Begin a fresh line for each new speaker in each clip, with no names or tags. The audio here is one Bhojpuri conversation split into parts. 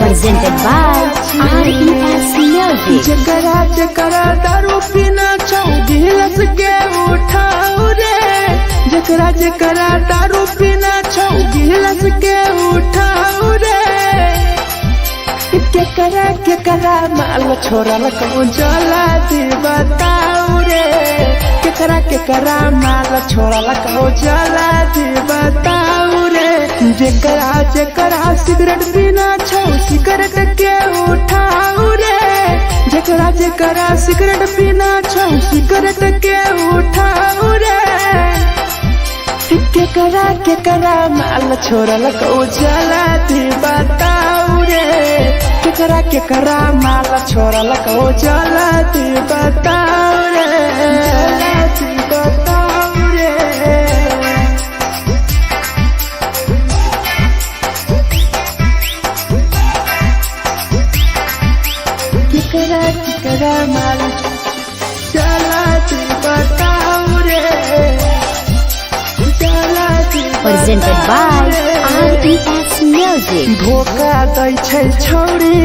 Presented by RES Music.
जकरा जकरा दारू पीना छौ गिलास के उठाओ रे, जकरा जकरा दारू पीना छौ गिलास के उठाओ रे। केकरा माल छोड़ल कहूँ जला दी बताओ रे, केकरा माल छोड़ल कहूँ जला दी बताओ रे। जकरा जकरा सिगरेट पीना छौ सिगरेट के उठाओ रे, जकरा जकरा सिगरेट पीना छौ सिगरेट के उठाओ रे। केकरा माल छोड़ल कहूँ जला दी बताओ रे, केकरा माल छोड़ल कहूँ जला दी बताओ रे, जला दी बताओ रे। केकरा माल जला दी बताओ रे, जला दी।
Presented by RES Music.
धोखा दै छै छौरी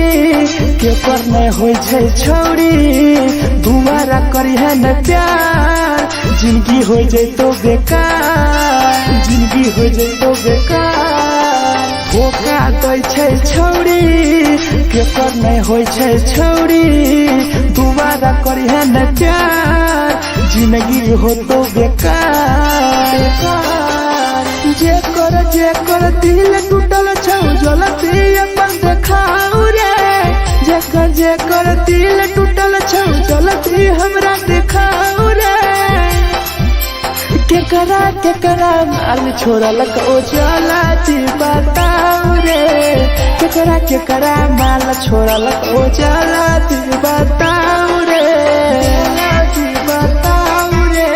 केकर नहीं होय छै छौरी, दुबारा करिहे न प्यार जिंदगी हो जैतो बेकार, जिंदगी हो जैतो बेकार। धोखा दै छै छौरी केकर नहीं होय छै छौरी, दुबारा करिहे न प्यार जिंदगी हो तो बेकार। जेकर दिल टूटल छौ जलती अपन देखाओ रे, जेकर दिल टूटल छौ जलती हमरा देखाओ रे। केकरा माल छोड़ल कहूँ जला दी बताओ रे, केकरा माल छोड़ल कहूँ जला दी बताओ रे, जला दी बताओ रे।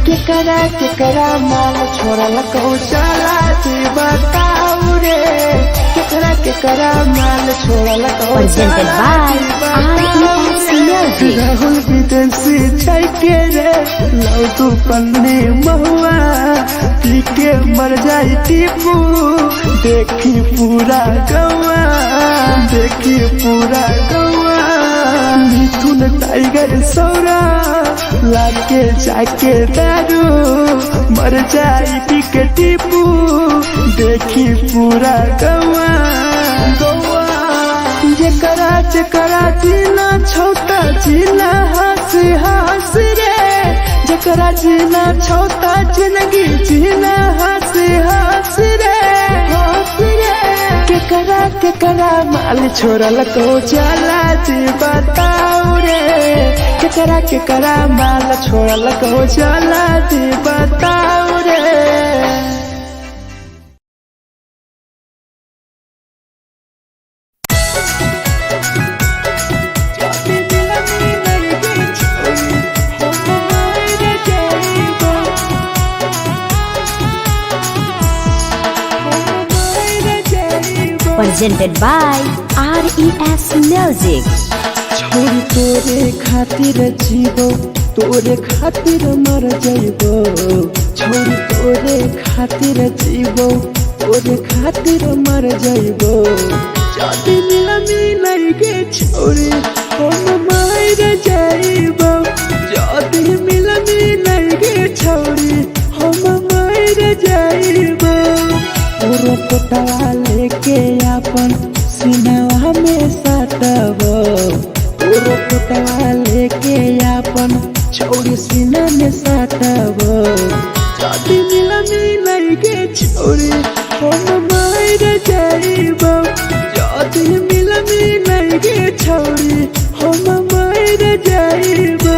केकरा माल छोड़ल कहूँ जला दी बताओ रे, केकरा माल छोड़ल कहूँ
Presented by RES Music.
Rahul विदेशी छै के रे लौ तू पन्नी महुआ, पी के मर जाई टीपू देखी पूरा गौआ, देखी पूरा गौआ। मिथुन टाइगर सौरा लाके जाके दारू मर जाई पी के टीपू देखी पूरा गौआ, गौआ। जकरा जीना छोटा जीना हंसी हंसी रे, जकरा जीना छोटा जिंदगी जीना हंसी हंसी रे, हंसी रे। केकरा माल छोड़ल कहूँ जला दी बताओ रे, केकरा माल छोड़ल कहूँ जला दी बताओ रे।
Presented by RES Music.
छोरी तोरे खातिर जीवो तोरे खातिर मर जाइबो, छोरी तोरे खातिर जीवो तोरे खातिर मर जाइबो। जदी मिलनी के छोरी हम मर जाइबो, जदी मिलनी के छोरी हम मर जाइबो। तोरो पोटवा लेके अपन सीनावा में सटबो, तोरो पोटवा लेके अपन छौरी सीना में सटबो। जदी मिलनी के छोरी हम मर जाइबो, जदी मिलनी के छोरी हम मर जाइबो,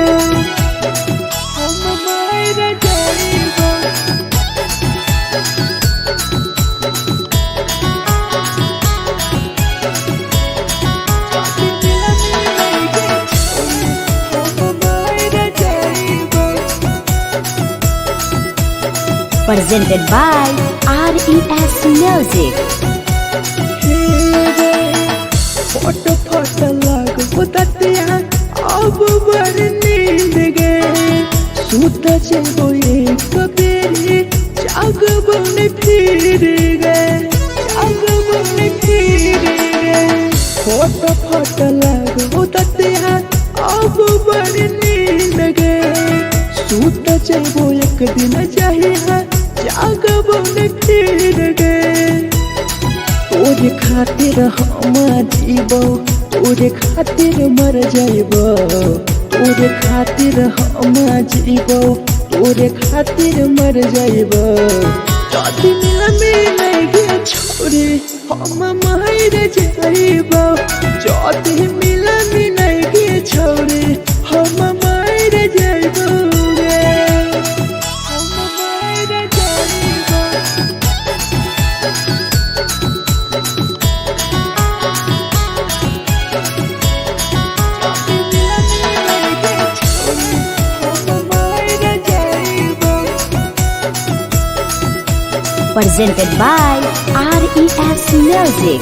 हम मर जाइबो।
presented by RES Music.
Photo photo लागो ततिया अब बर नींद गए सूत जेबो एक बेरी जागबो ने फिर गए जागबो ने फिर गए फोटो फोटो लागो ततिया अब बर नींद गए सूत जेबो एक दिन चाहिए जागबो ने फिर गए तोरे खातिर हम जीबो तोरे खातिर मर जाइबो तोरे खातिर हम जीबो तोरे खातिर मर जाइबो जदी मिले गे छोरी हम मार जाइबो जदी मिले गे छोरी हम मार जाइबो गे हम मार जाइबो
Presented by RES Music.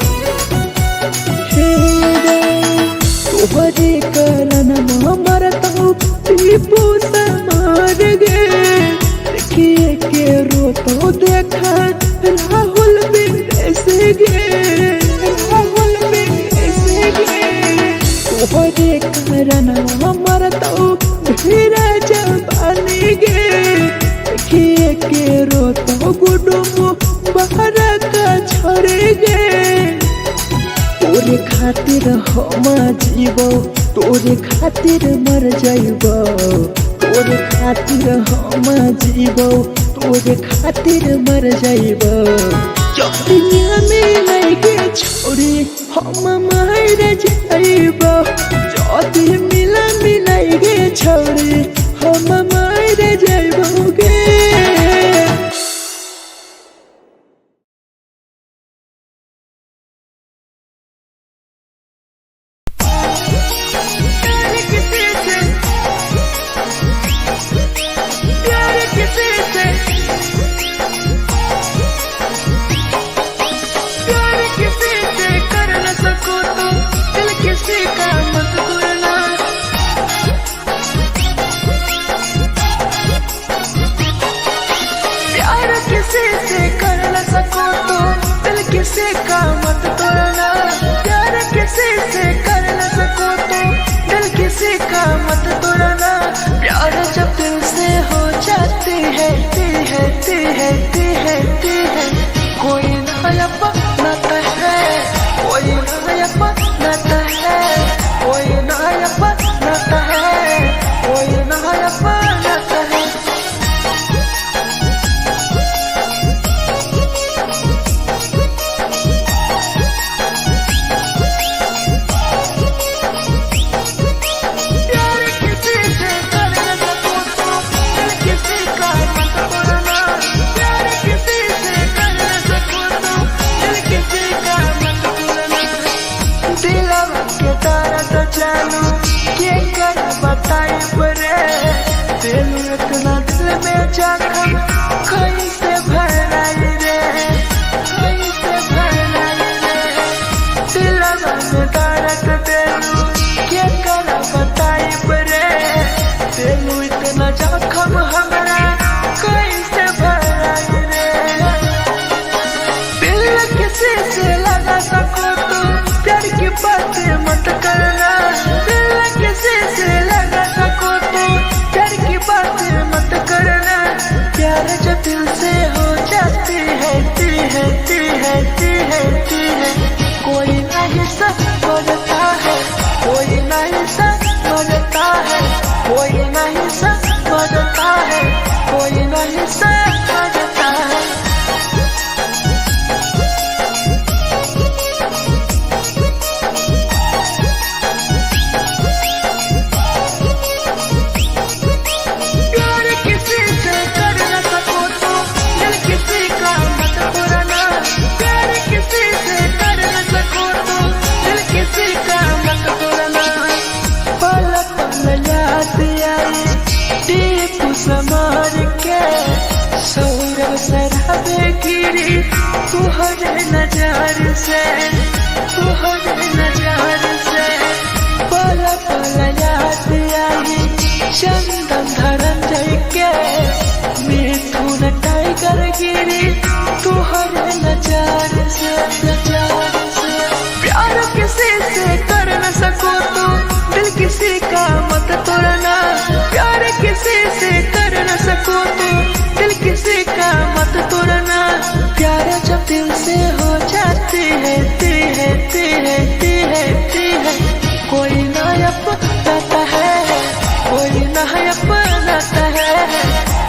तोहरे कारण हमर तो टीपू समार गे देखिए के रोतो देखा राहुल विदेश गे राहुल विदेश गे तोहरे कारण हमर तो ढेरा जवानी गे देखिए के रोतो गुडुमो बाहर का छोड़े गे तोरे खातिर हम जीबो तोरे खातिर मर जाइबो तोरे खातिर हम जीबो तोरे खातिर मर जाइबो जदी मिले गे छोरी हम मार जाइबो जदी मिले गे छोरी हम मार जाइबो गे किसी का मत तोड़ना प्यार किसी से कर न सको तो दिल किसी का मत तोड़ना प्यार जब दिल से हो जाती है कोई नया बनाता है कोई नया बनाता है कोई नया बनाता है कोई नया बनाता है इतना दिल में जख्म कैसे भराई रे कैसे भराई रे दिलवा में दर्द देलू क्या कर बताई रे देलू इतना जख्म हमरा कैसे भराई रे दिल किसी से लगा सको तो प्यार की बातें मत करना दिल किसी से लगा सको तो प्यार की बातें मत करना प्यार जब दिल से हो गिरी तुहरे नजर से, तुहरे नजर से। पल पल याद आई चंदन धरंजय के, मिथुन टाइगर गिरी तुहरे नजर से, नजर से। प्यार किसी से कर न सको तो दिल किसी का मत तोड़ना, प्यार किसी से कर न सको तो दिल किसी का मत तोड़ना। प्यार जब दिल से हो जाती है कोई ना अपनाता है, कोई ना अपनाता है,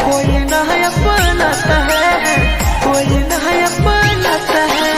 कोई ना अपनाता है, कोई ना अपनाता है।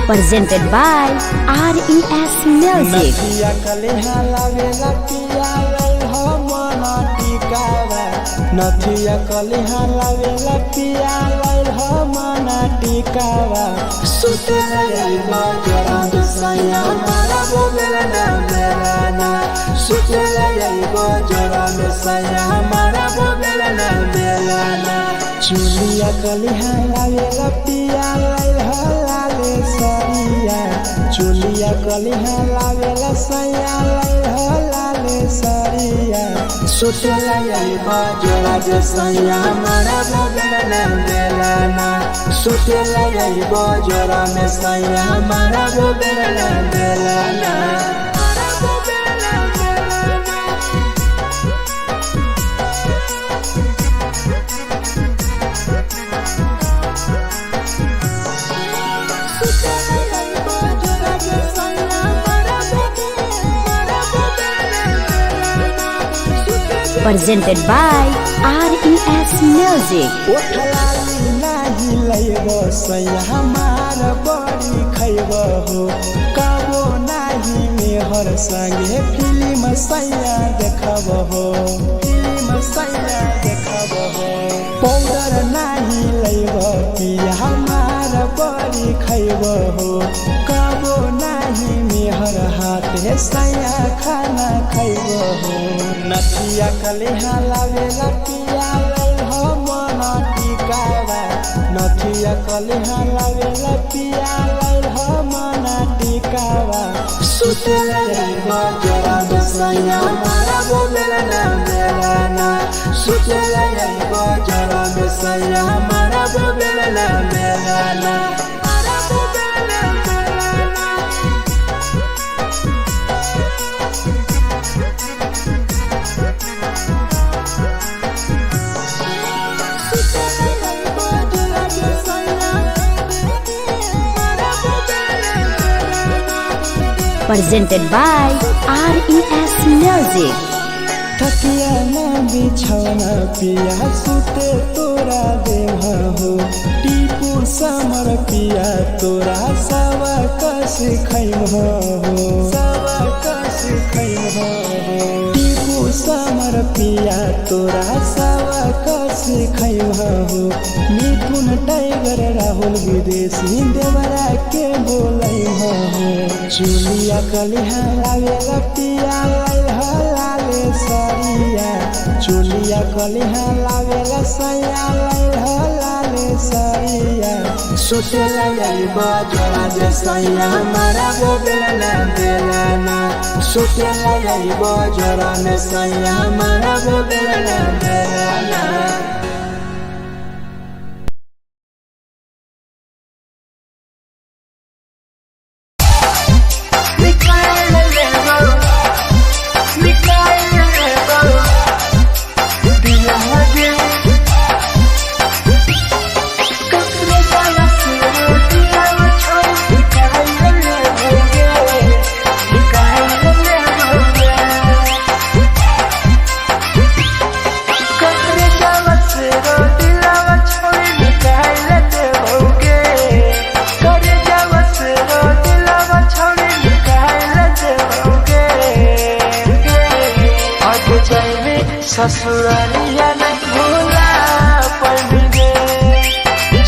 Presented by RES Music.
नथिया कलिहा लावेला पिया लई हो मना टिकावा, नथिया कलिहा लावेला पिया लई हो मना टिकावा। सुते लई बजरा सैया मारा बोलेला ना मेलाना, सुते लई बजरा सैया मारा बोलेला ना मेलाना। चुलिया कलिहा लावेला पिया लई हो लाले सरिया, चुलिया कलिहा लावेला सैया लई हो लाले सरिया। सुतेला यही बजरा सैया मारा बोलेला ना मेलाना, सुतेला यही बजरा में सैया मारा बोलेला ना Melana.
Presented by RES Music.
ओठलाली नाही लैबो सैया हमार बड़ी खैबो हो, कबो नाही मेहर संगे फिल्म सैया देखबो हो, फिल्म सैया देखबो हो। पाउडर नाही लैबो पिया हमार बड़ी खैबो हो, कबो नाही मेहर हाथे सैया खाना खैबो हो। नथिया कलिहा लावेला पिया लई हो मना टिकावा, नथिया कलिहा लावेला पिया लई हो मना टिकावा। सुतेला यही बजरा सैया मारा बोलेला ना मेलाना, सुतेला यही बजरा सैया मारा बोलेला ना Melana.
Presented by RES Music.
तकिया ना बिछौना पिया सुते तोरा देह हो, टीपू समर पिया तोरा सवा कस खैम हो, सवा कस खैम हो। टीपू समर पिया तोरा सवा कस खैम हो। मिथुन टाइगर राहुल विदेशी देवरा के बोलै हो। चुलिया कलिहा लावेला पिया लई हो लाले सरिया, चुलिया कलिहा लावेला सैया लई हो लाले सरिया। सुतेला यही बजरा सैया मारा बोलेला ना मेलाना, सुतेला यही बजरा सैया मारा बोलेला ना मेलाना। जाए ससुरालिया नहीं भूला पाएंगे,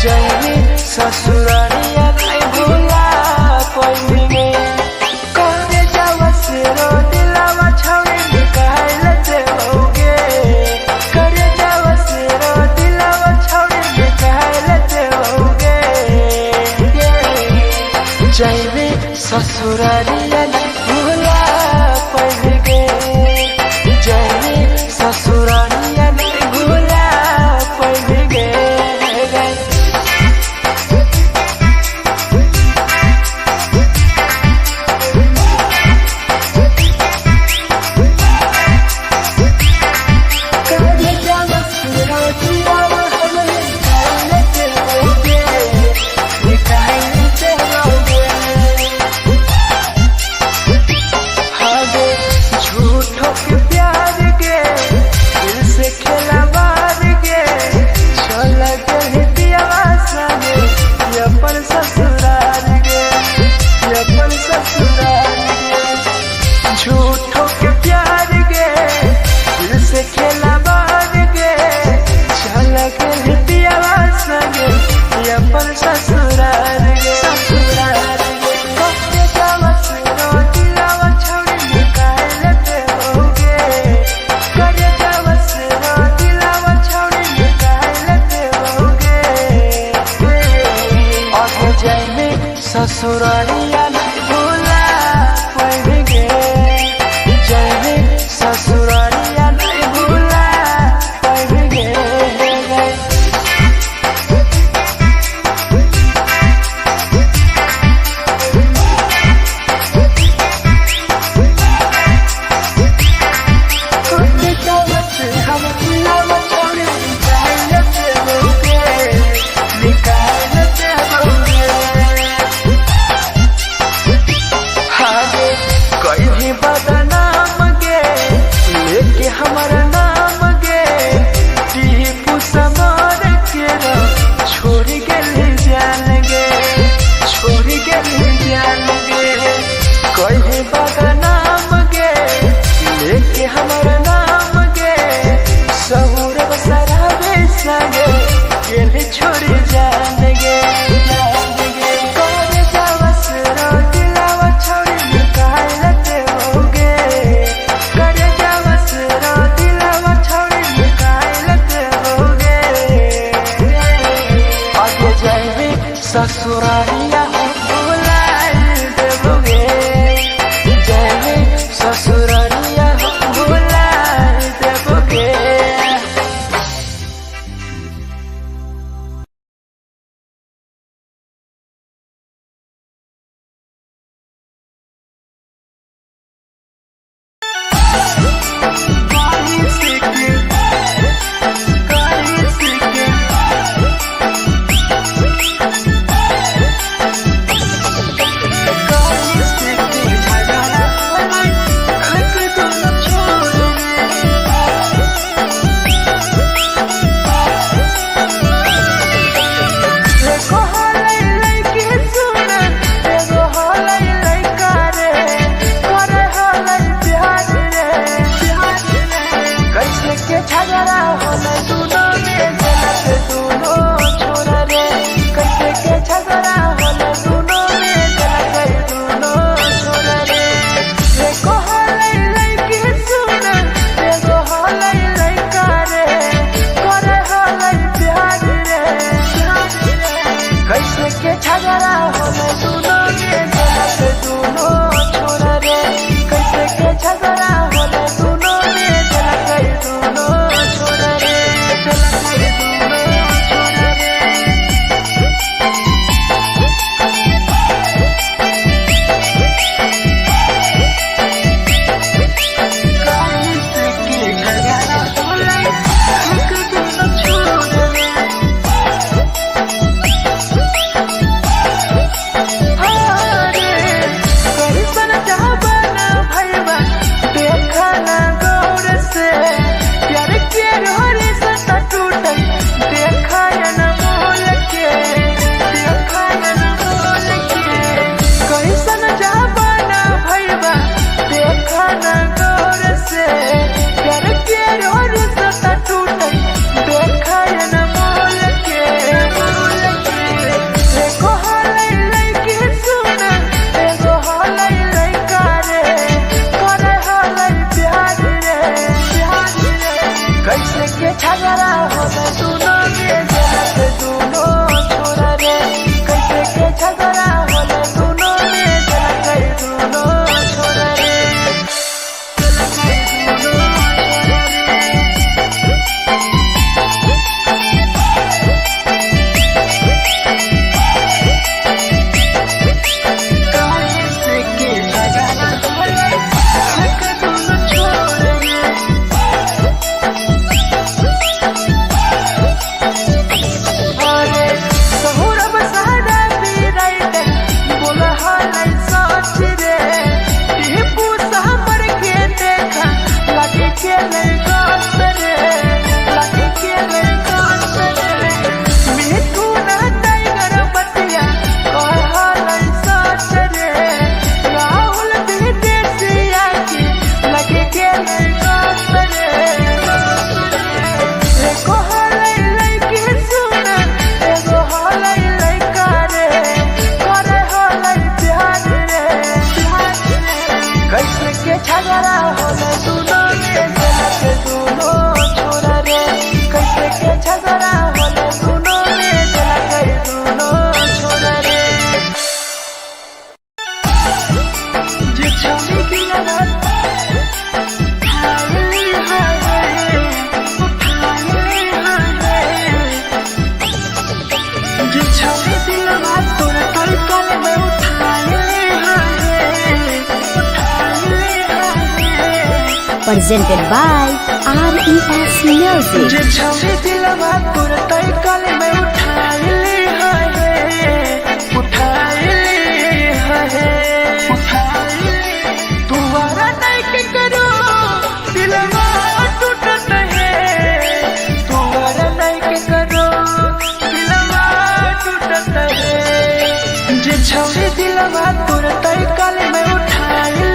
जाए ससुरालिया नहीं भूला पाएंगे। करे जावा से रो दिलावा छावे निकाल देओगे, करे जावा से रो दिलावा छावे निकाल देओगे। जाए ससुरालिया नहीं भूला पाएंगे, जाए ससुरालिया नहीं भूला पाएंगे। झूठों के प्यार गे दिल से खेला बार गे, चल के पियावा संगे अपन ससुराल गे, ससुराल गे। कब जावा से रो दिलावा छावे निकाल देओगे, करे जावा से रो दिलावा छावे निकाल देओगे। और जाए ससुरालिया नहीं भूला पाएंगे, जाए ससुरालिया नहीं भूला पाएंगे। हम दिलावा छोड़े निकाल देओगे, निकाल देओगे। आगे कोई भी बदनाम गे लेके हमारा नाम गे, टीपू समर के रो छोड़ गेली जान गे, छोड़ गेली जान गे। कोई भी बदनाम गे लेके हमारा नाम गे, सहूर बसरावे संगे गेली छोड़ी जान गे, जान गे। करे जावा से रो दिलावा छोड़ी निकाल देओगे, करे जावा से रो दिलावा छोड़ी निकाल देओगे। आगे जाए ससुरालिया भूला देओगे, जाए ससुरालिया भूला देओगे। झगड़ा होले दुनो में जला गई दुनो छोड़ रे। झगड़ा होले दोनों में जलत दोनों छोरा रे कैसे के झगड़ा होले दोनों में जलत दोनों छोरा रे
Presented by RES Music.
जे छवि दिलवा तोर तई कल में उठाई तुम्हारा नहीं के करो दिलवा टूटत है तुम्हारा नहीं के करो दिलवा टूटत है जे छवि दिलवा तोर तई कल में उठाई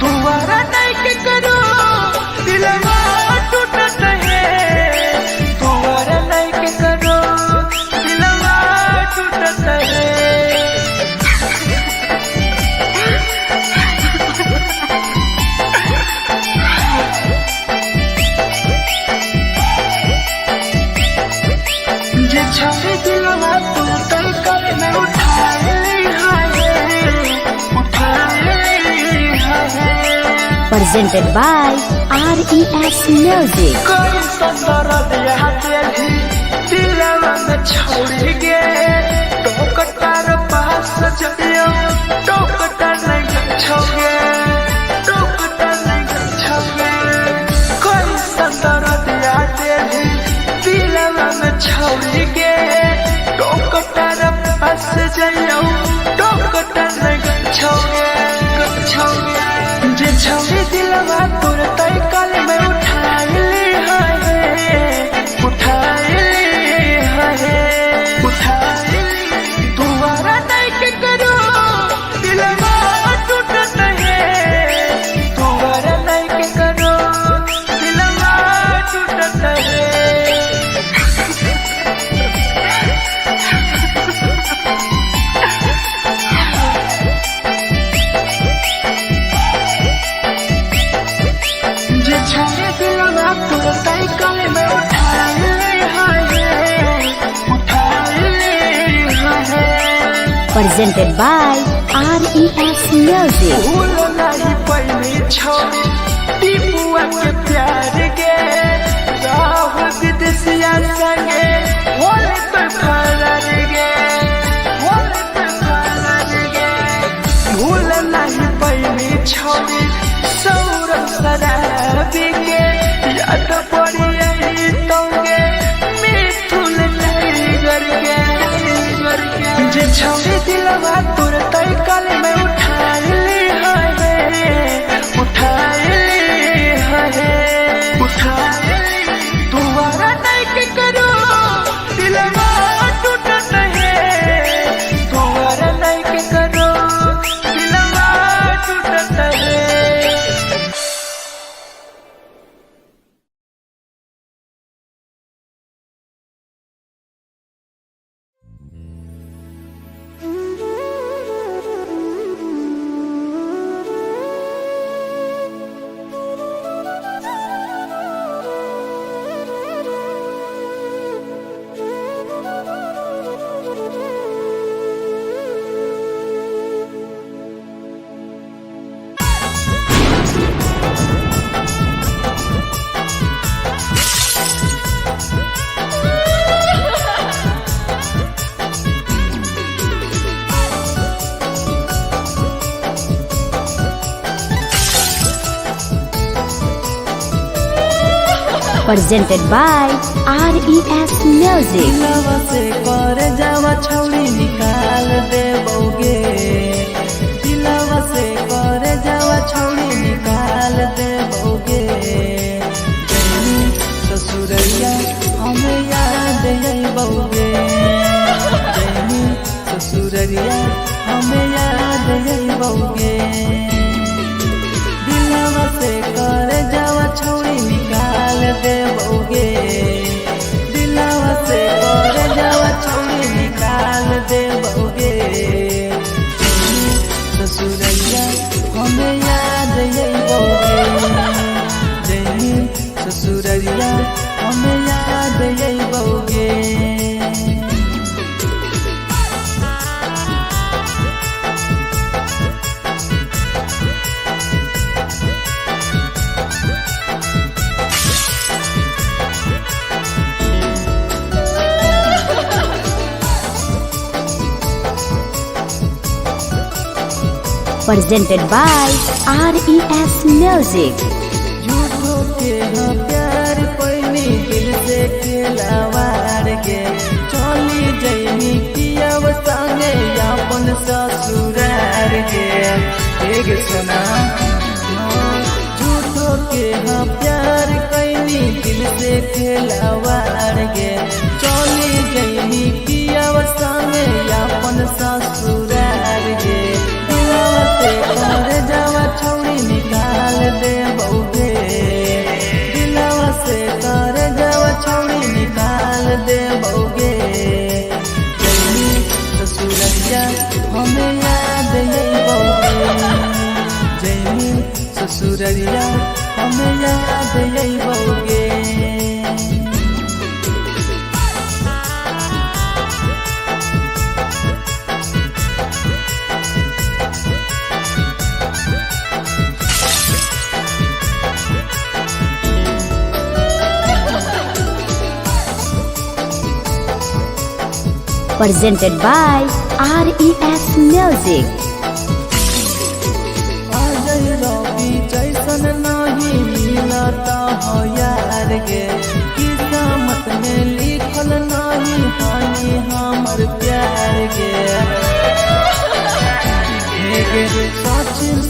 दोबारा नहीं के करो दिलवा टूटत है दोबारा नहीं के करो दिलवा टूटत है जे छवि दिलवा तू तई कल में उठाई
Presented by RES Music.
कोई संदर दिया तेरी दिलवा में छोड़ के टोकटार पास चलियो टोकटार नहीं छोगे टोकटार नहीं छोगे कोई संदर दिया तेरी दिलवा में छोड़ के टोकटार पास चलियो टोकटार नहीं छोगे जे छवि दिलवा तोर तई कल में उठाई दोबारा नहीं के करो दिलवा टूटत है दोबारा नहीं के करो दिलवा टूटत है
Presented by RES Music.
भूल नहीं पहली छोड़ी टीपुआ के प्यार के राहुल विदेशिया संगे होले तो फरार गे भूल नहीं पहली छोड़ी सौरभ शराबी के याद पड़ी यही तोगे मिथुन नहीं करके जे छवि दिलवा तोर तई कल में उठाई दोबारा नहीं के करो दिलवा टूटत है दोबारा नहीं के करो दिलवा टूटत है
presented by RES Music.
दिलवा से कर जावा छौड़ी निकाल देबोगे, दिलवा से कर जावा छौड़ी निकाल देबोगे। जैनी ससुरैया हमें याद अइबोगे, जैनी ससुरैया हमें याद अइबोगे। दिलवा से कर जावा छौड़ी निकाल देबोगे, दिलवा से कर जावा छौड़ी निकाल देबोगे। ससुरैया हमें याद अइबोगे, जैनी ससुरैया हमें याद अइबोगे।
Presented by RES Music.
झूठो के हाँ प्यार पैनी दिल से खिलावार के, चली जैनी पियव संगे अपन ससुरार के। एक सुना झूठो के हाँ प्यार कैनी दिल से खिलावार के, चली जैनी पियव संगे अपन ससुरार के। दिलवा से कर जावा छौड़ी निकाल देबोगे, दिलवा से कर जावा छौड़ी निकाल देबोगे। जैनी ससुरैया हमें याद अइबोगे, जैनी ससुरैया हमें याद अइबोगे।
Presented by RES Music.
Ajay रवि जैसन नहीं मिलता हो यार गे, किस्मत में लिखल नहीं हानि हमर प्यार गे। सचिन